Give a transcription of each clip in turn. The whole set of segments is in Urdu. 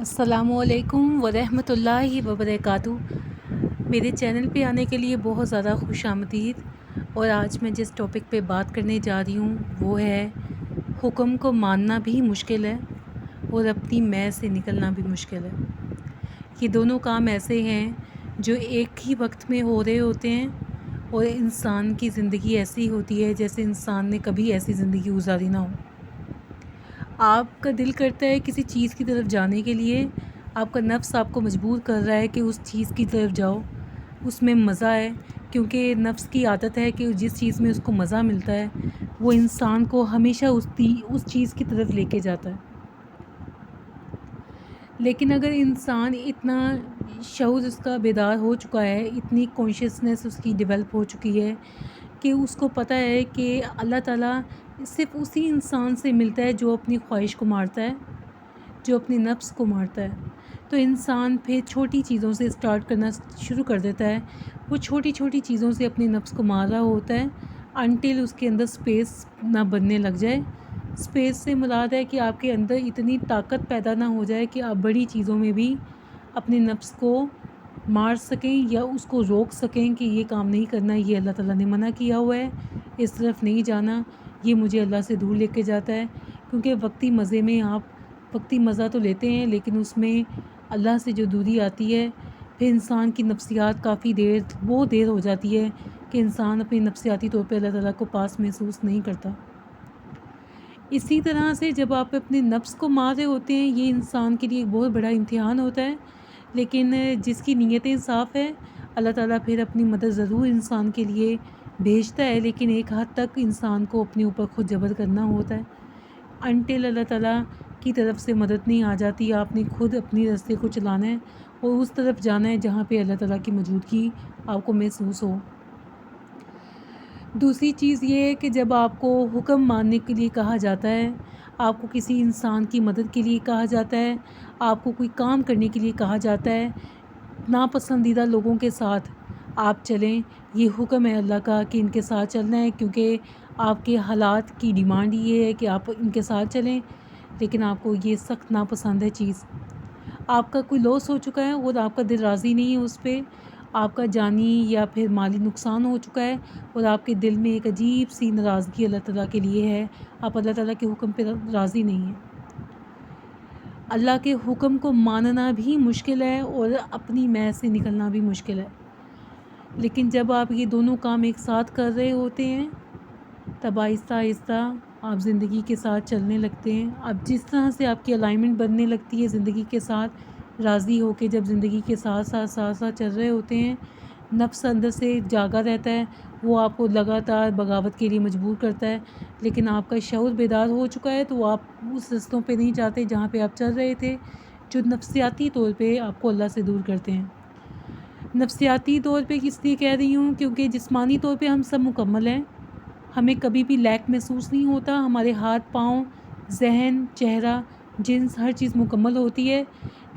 السلام علیکم ورحمۃ اللہ وبرکاتہ۔ میرے چینل پہ آنے کے لیے بہت زیادہ خوش آمدید۔ اور آج میں جس ٹاپک پہ بات کرنے جا رہی ہوں وہ ہے حکم کو ماننا بھی مشکل ہے اور اپنی میں سے نکلنا بھی مشکل ہے۔ یہ دونوں کام ایسے ہیں جو ایک ہی وقت میں ہو رہے ہوتے ہیں، اور انسان کی زندگی ایسی ہوتی ہے جیسے انسان نے کبھی ایسی زندگی گزاری نہ ہو۔ آپ کا دل کرتا ہے کسی چیز کی طرف جانے کے لیے، آپ کا نفس آپ کو مجبور کر رہا ہے کہ اس چیز کی طرف جاؤ، اس میں مزہ ہے، کیونکہ نفس کی عادت ہے کہ جس چیز میں اس کو مزہ ملتا ہے وہ انسان کو ہمیشہ اس چیز کی طرف لے کے جاتا ہے۔ لیکن اگر انسان اتنا شعور اس کا بیدار ہو چکا ہے، اتنی کانشیسنس اس کی ڈیولپ ہو چکی ہے کہ اس کو پتہ ہے کہ اللہ تعالیٰ صرف اسی انسان سے ملتا ہے جو اپنی خواہش کو مارتا ہے، جو اپنے نفس کو مارتا ہے، تو انسان پھر چھوٹی چیزوں سے اسٹارٹ کرنا شروع کر دیتا ہے۔ وہ چھوٹی چھوٹی چیزوں سے اپنے نفس کو مار رہا ہوتا ہے انٹل اس کے اندر سپیس نہ بننے لگ جائے۔ سپیس سے مراد ہے کہ آپ کے اندر اتنی طاقت پیدا نہ ہو جائے کہ آپ بڑی چیزوں میں بھی اپنے نفس کو مار سکیں یا اس کو روک سکیں کہ یہ کام نہیں کرنا، یہ اللہ تعالیٰ نے منع کیا ہوا ہے، اس طرف نہیں جانا، یہ مجھے اللہ سے دور لے کے جاتا ہے۔ کیونکہ وقتی مزے میں آپ وقتی مزہ تو لیتے ہیں، لیکن اس میں اللہ سے جو دوری آتی ہے، پھر انسان کی نفسیات بہت دیر ہو جاتی ہے کہ انسان اپنی نفسیاتی طور پہ اللہ تعالیٰ کو پاس محسوس نہیں کرتا۔ اسی طرح سے جب آپ اپنے نفس کو مار رہے ہوتے ہیں، یہ انسان کے لیے ایک بہت بڑا امتحان ہوتا ہے، لیکن جس کی نیتیں صاف ہے اللہ تعالیٰ پھر اپنی مدد ضرور انسان کے لیے بھیجتا ہے، لیکن ایک حد تک انسان کو اپنے اوپر خود جبر کرنا ہوتا ہے۔ انٹل اللہ تعالیٰ کی طرف سے مدد نہیں آ جاتی، آپ نے خود اپنی راستے کو چلانا ہے اور اس طرف جانا ہے جہاں پہ اللہ تعالیٰ کی موجودگی آپ کو محسوس ہو۔ دوسری چیز یہ ہے کہ جب آپ کو حکم ماننے کے لیے کہا جاتا ہے، آپ کو کسی انسان کی مدد کے لیے کہا جاتا ہے، آپ کو کوئی کام کرنے کے لیے کہا جاتا ہے، ناپسندیدہ لوگوں کے ساتھ آپ چلیں، یہ حکم ہے اللہ کا کہ ان کے ساتھ چلنا ہے، کیونکہ آپ کے حالات کی ڈیمانڈ یہ ہے کہ آپ ان کے ساتھ چلیں، لیکن آپ کو یہ سخت ناپسند ہے چیز۔ آپ کا کوئی لاس ہو چکا ہے اور آپ کا دل راضی نہیں ہے اس پہ، آپ کا جانی یا پھر مالی نقصان ہو چکا ہے اور آپ کے دل میں ایک عجیب سی ناراضگی اللہ تعالیٰ کے لیے ہے، آپ اللہ تعالیٰ کے حکم پہ راضی نہیں ہیں۔ اللہ کے حکم کو ماننا بھی مشکل ہے اور اپنی میں سے نکلنا بھی مشکل ہے، لیکن جب آپ یہ دونوں کام ایک ساتھ کر رہے ہوتے ہیں تب آہستہ آہستہ آپ زندگی کے ساتھ چلنے لگتے ہیں۔ اب جس طرح سے آپ کی الائنمنٹ بننے لگتی ہے زندگی کے ساتھ، راضی ہو کے جب زندگی کے ساتھ ساتھ چل رہے ہوتے ہیں، نفس اندر سے جاگا رہتا ہے، وہ آپ کو لگاتار بغاوت کے لیے مجبور کرتا ہے، لیکن آپ کا شعور بیدار ہو چکا ہے تو آپ اس رستوں پہ نہیں جاتے جہاں پہ آپ چل رہے تھے، جو نفسیاتی طور پہ آپ کو اللہ سے دور کرتے ہیں۔ نفسیاتی طور پہ اس لیے کہہ رہی ہوں کیونکہ جسمانی طور پہ ہم سب مکمل ہیں، ہمیں کبھی بھی لیک محسوس نہیں ہوتا، ہمارے ہاتھ پاؤں، ذہن، چہرہ، جنس، ہر چیز مکمل ہوتی ہے،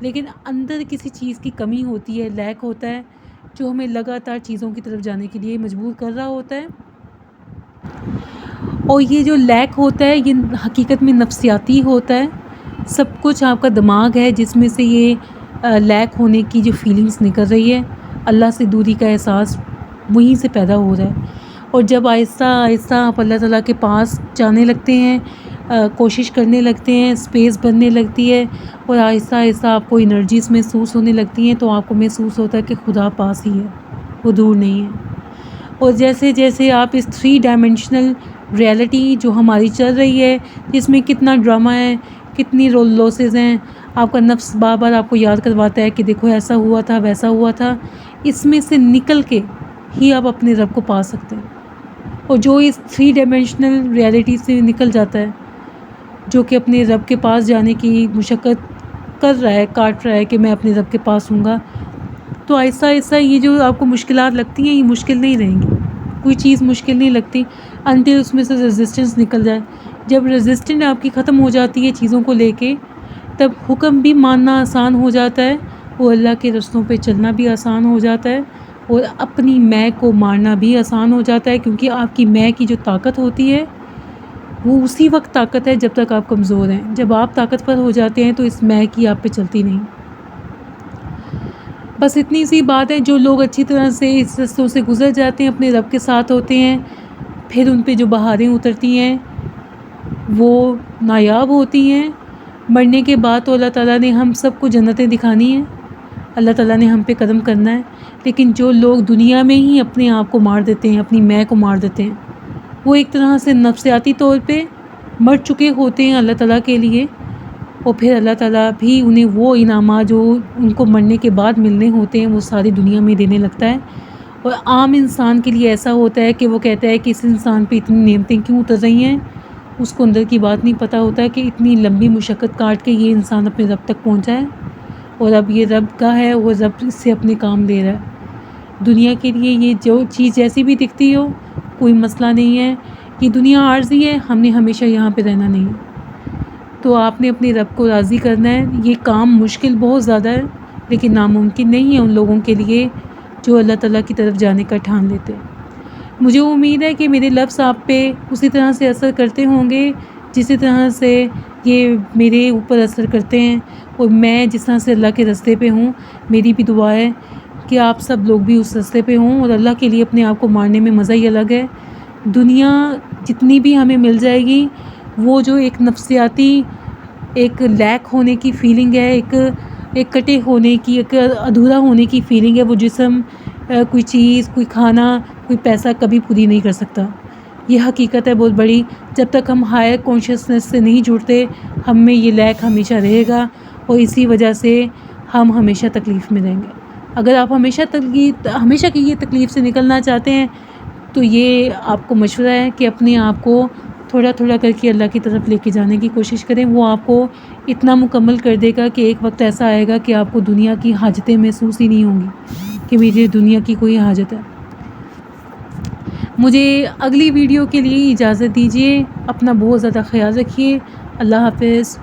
لیکن اندر کسی چیز کی کمی ہوتی ہے، لیک ہوتا ہے، جو ہمیں لگاتار چیزوں کی طرف جانے کے لیے مجبور کر رہا ہوتا ہے۔ اور یہ جو لیک ہوتا ہے یہ حقیقت میں نفسیاتی ہوتا ہے، سب کچھ آپ کا دماغ ہے جس میں سے یہ لیک ہونے کی جو فیلنگز نکل رہی ہے، اللہ سے دوری کا احساس وہیں سے پیدا ہو رہا ہے۔ اور جب آہستہ آہستہ آپ اللہ تعالیٰ کے پاس جانے لگتے ہیں، کوشش کرنے لگتے ہیں، سپیس بننے لگتی ہے اور آہستہ آہستہ آپ کو انرجیز محسوس ہونے لگتی ہیں، تو آپ کو محسوس ہوتا ہے کہ خدا پاس ہی ہے، وہ دور نہیں ہے۔ اور جیسے جیسے آپ اس 3 ڈائمینشنل ریئلٹی جو ہماری چل رہی ہے، جس میں کتنا ڈرامہ ہے، کتنی لاسز ہیں، آپ کا نفس بار بار آپ کو یاد کرواتا ہے کہ دیکھو ایسا ہوا تھا، ویسا ہوا تھا، اس میں سے نکل کے ہی آپ اپنے رب کو پا سکتے ہیں۔ اور جو اس 3 ڈائمینشنل ریئلٹی سے نکل جاتا ہے، جو کہ اپنے رب کے پاس جانے کی مشقت کر رہا ہے، کاٹ رہا ہے کہ میں اپنے رب کے پاس ہوں گا، تو آہستہ آہستہ یہ جو آپ کو مشکلات لگتی ہیں یہ مشکل نہیں رہیں گی، کوئی چیز مشکل نہیں لگتی انٹل اس میں سے ریزسٹنس نکل جائے۔ جب ریزسٹنٹ آپ کی ختم ہو جاتی ہے چیزوں کو لے کے، تب حکم بھی ماننا آسان ہو جاتا ہے، وہ اللہ کے رستوں پہ چلنا بھی آسان ہو جاتا ہے، اور اپنی میں کو مارنا بھی آسان ہو جاتا ہے، کیونکہ آپ کی میں کی جو طاقت ہوتی ہے وہ اسی وقت طاقت ہے جب تک آپ کمزور ہیں. جب آپ طاقتور ہو جاتے ہیں تو اس مہک کی آپ پہ چلتی نہیں. بس اتنی سی بات ہے. جو لوگ اچھی طرح سے اس رستوں سے گزر جاتے ہیں، اپنے رب کے ساتھ ہوتے ہیں، پھر ان پہ جو بہاریں اترتی ہیں وہ نایاب ہوتی ہیں. مرنے کے بعد تو اللہ تعالیٰ نے ہم سب کو جنتیں دکھانی ہیں، اللہ تعالیٰ نے ہم پہ کرم کرنا ہے. لیکن جو لوگ دنیا میں ہی اپنے آپ کو مار دیتے ہیں، اپنی میں کو مار دیتے ہیں، وہ ایک طرح سے نفسیاتی طور پہ مر چکے ہوتے ہیں اللہ تعالیٰ کے لیے. اور پھر اللہ تعالیٰ بھی انہیں وہ انعامات جو ان کو مرنے کے بعد ملنے ہوتے ہیں وہ ساری دنیا میں دینے لگتا ہے. اور عام انسان کے لیے ایسا ہوتا ہے کہ وہ کہتا ہے کہ اس انسان پہ اتنی نعمتیں کیوں اتر رہی ہیں. اس کو اندر کی بات نہیں پتہ ہوتا ہے کہ اتنی لمبی مشقت کاٹ کے یہ انسان اپنے رب تک پہنچا ہے، اور اب یہ رب کا ہے، وہ رب اس سے اپنے کام لے رہا ہے. دنیا کے لیے یہ جو چیز جیسی بھی دکھتی ہو کوئی مسئلہ نہیں ہے. یہ دنیا عارضی ہے، ہم نے ہمیشہ یہاں پہ رہنا نہیں ہے. تو آپ نے اپنے رب کو راضی کرنا ہے. یہ کام مشکل بہت زیادہ ہے، لیکن ناممکن نہیں ہے ان لوگوں کے لیے جو اللہ تعالیٰ کی طرف جانے کا ٹھان لیتے ہیں. مجھے امید ہے کہ میرے لفظ آپ پہ اسی طرح سے اثر کرتے ہوں گے جسی طرح سے یہ میرے اوپر اثر کرتے ہیں. اور میں جس طرح سے اللہ کے راستے پہ ہوں، میری بھی دعا ہے کہ آپ سب لوگ بھی اس راستے پہ ہوں. اور اللہ کے لیے اپنے آپ کو مارنے میں مزہ ہی الگ ہے. دنیا جتنی بھی ہمیں مل جائے گی، وہ جو ایک نفسیاتی ایک لیک ہونے کی فیلنگ ہے، ایک کٹے ہونے کی، ایک ادھورا ہونے کی فیلنگ ہے، وہ جسم کوئی چیز، کوئی کھانا، کوئی پیسہ کبھی پوری نہیں کر سکتا. یہ حقیقت ہے بہت بڑی. جب تک ہم ہائر کانشیسنس سے نہیں جڑتے، ہم میں یہ لیک ہمیشہ رہے گا، اور اسی وجہ سے ہم ہمیشہ تکلیف میں رہیں گے. اگر آپ ہمیشہ کی یہ تکلیف سے نکلنا چاہتے ہیں تو یہ آپ کو مشورہ ہے کہ اپنے آپ کو تھوڑا تھوڑا کر کے اللہ کی طرف لے کے جانے کی کوشش کریں. وہ آپ کو اتنا مکمل کر دے گا کہ ایک وقت ایسا آئے گا کہ آپ کو دنیا کی حاجتیں محسوس ہی نہیں ہوں گی کہ مجھے دنیا کی کوئی حاجت ہے. مجھے اگلی ویڈیو کے لیے اجازت دیجیے. اپنا بہت زیادہ خیال رکھیے. اللہ حافظ.